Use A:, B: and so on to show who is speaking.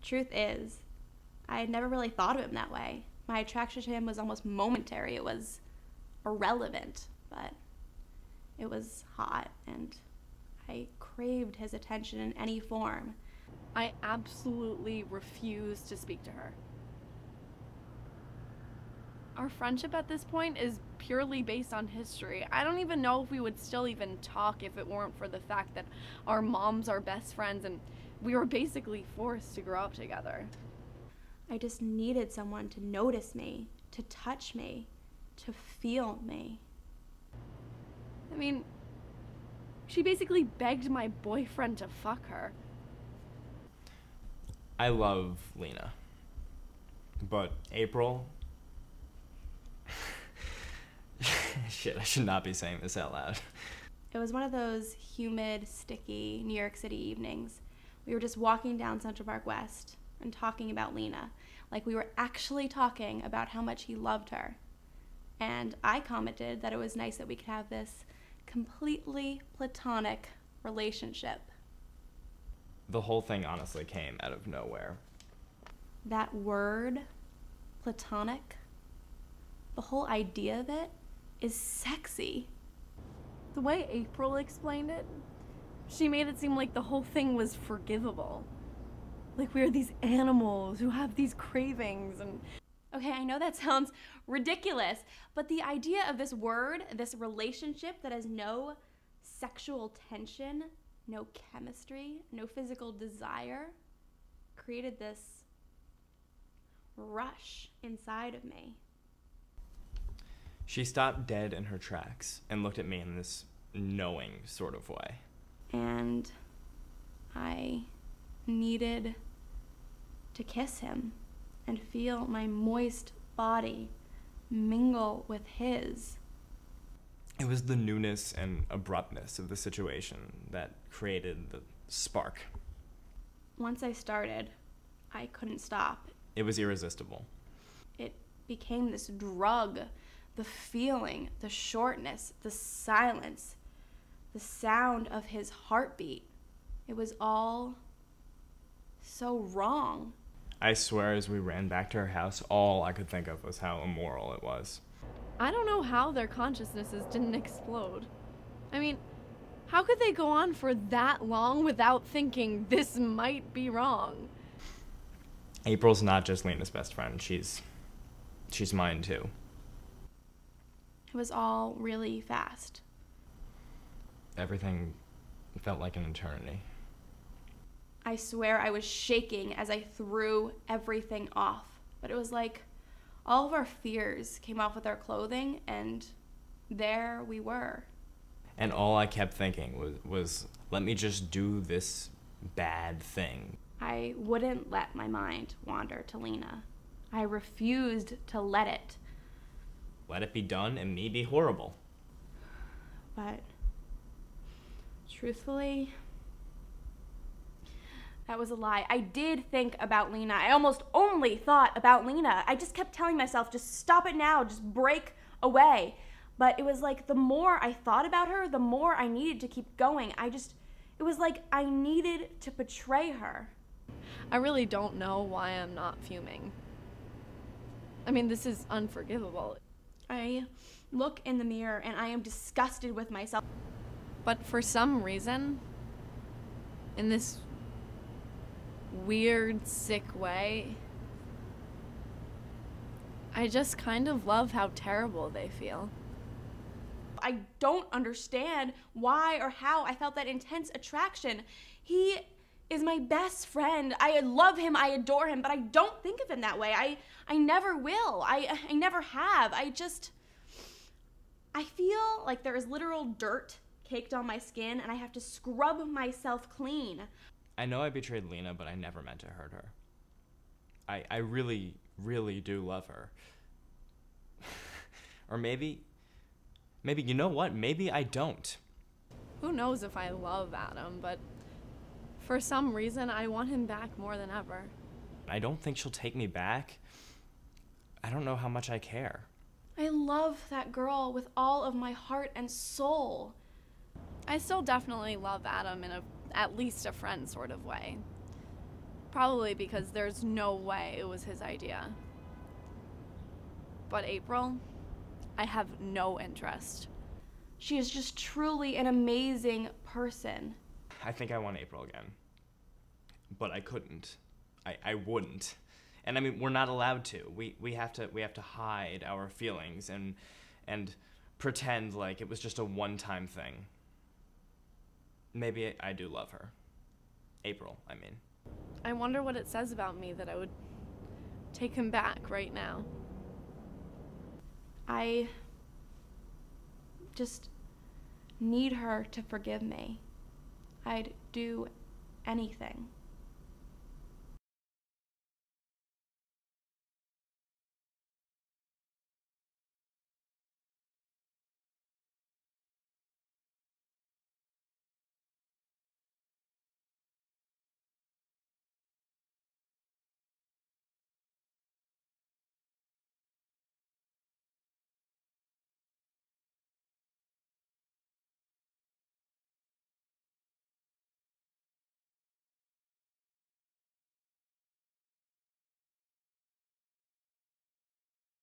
A: Truth is, I had never really thought of him that way. My attraction to him was almost momentary. It was irrelevant, but it was hot, and I craved his attention in any form.
B: I absolutely refused to speak to her. Our friendship at this point is purely based on history. I don't even know if we would still even talk if it weren't for the fact that our moms are best friends and we were basically forced to grow up together.
A: I just needed someone to notice me, to touch me, to feel me.
B: I mean, she basically begged my boyfriend to fuck her.
C: I love Lena. But April... Shit, I should not be saying this out loud.
A: It was one of those humid, sticky New York City evenings. We were just walking down Central Park West and talking about Lena, like we were actually talking about how much he loved her. And I commented that it was nice that we could have this completely platonic relationship.
C: The whole thing honestly came out of nowhere.
A: That word, platonic, the whole idea of it is sexy.
B: The way April explained it, she made it seem like the whole thing was forgivable. Like we are these animals who have these cravings and...
A: Okay, I know that sounds ridiculous, but the idea of this word, this relationship that has no sexual tension, no chemistry, no physical desire, created this rush inside of me.
C: She stopped dead in her tracks and looked at me in this knowing sort of way.
A: And I needed to kiss him and feel my moist body mingle with his.
C: It was the newness and abruptness of the situation that created the spark.
A: Once I started, I couldn't stop.
C: It was irresistible.
A: It became this drug. The feeling, the shortness, the silence, the sound of his heartbeat. It was all so wrong.
C: I swear as we ran back to her house, all I could think of was how immoral it was.
B: I don't know how their consciousnesses didn't explode. I mean, how could they go on for that long without thinking this might be wrong?
C: April's not just Lena's best friend. She's mine too.
A: It was all really fast.
C: Everything felt like an eternity.
A: I swear I was shaking as I threw everything off. But it was like all of our fears came off with our clothing, and there we were.
C: And all I kept thinking was let me just do this bad thing.
A: I wouldn't let my mind wander to Lena. I refused to let it.
C: Let it be done and me be horrible.
A: But truthfully, that was a lie. I did think about Lena. I almost only thought about Lena. I just kept telling myself, just stop it now, just break away. But it was like the more I thought about her, the more I needed to keep going. It was like I needed to betray her.
B: I really don't know why I'm not fuming. I mean, this is unforgivable.
A: I look in the mirror and I am disgusted with myself.
B: But for some reason, in this weird, sick way, I just kind of love how terrible they feel.
A: I don't understand why or how I felt that intense attraction. He is my best friend. I love him, I adore him, but I don't think of him that way. I never will. I never have. I feel like there is literal dirt caked on my skin and I have to scrub myself clean.
C: I know I betrayed Lena, but I never meant to hurt her. I really, really do love her. Or maybe, you know what? Maybe I don't.
B: Who knows if I love Adam, but for some reason, I want him back more than ever.
C: I don't think she'll take me back. I don't know how much I care.
A: I love that girl with all of my heart and soul.
B: I still definitely love Adam in at least a friend sort of way. Probably because there's no way it was his idea. But April, I have no interest.
A: She is just truly an amazing person.
C: I think I want April again. But I couldn't. I wouldn't. And I mean, we're not allowed to. We have to hide our feelings and pretend like it was just a one-time thing. Maybe I do love her. April, I mean.
B: I wonder what it says about me that I would take him back right now.
A: I just need her to forgive me. I'd do anything.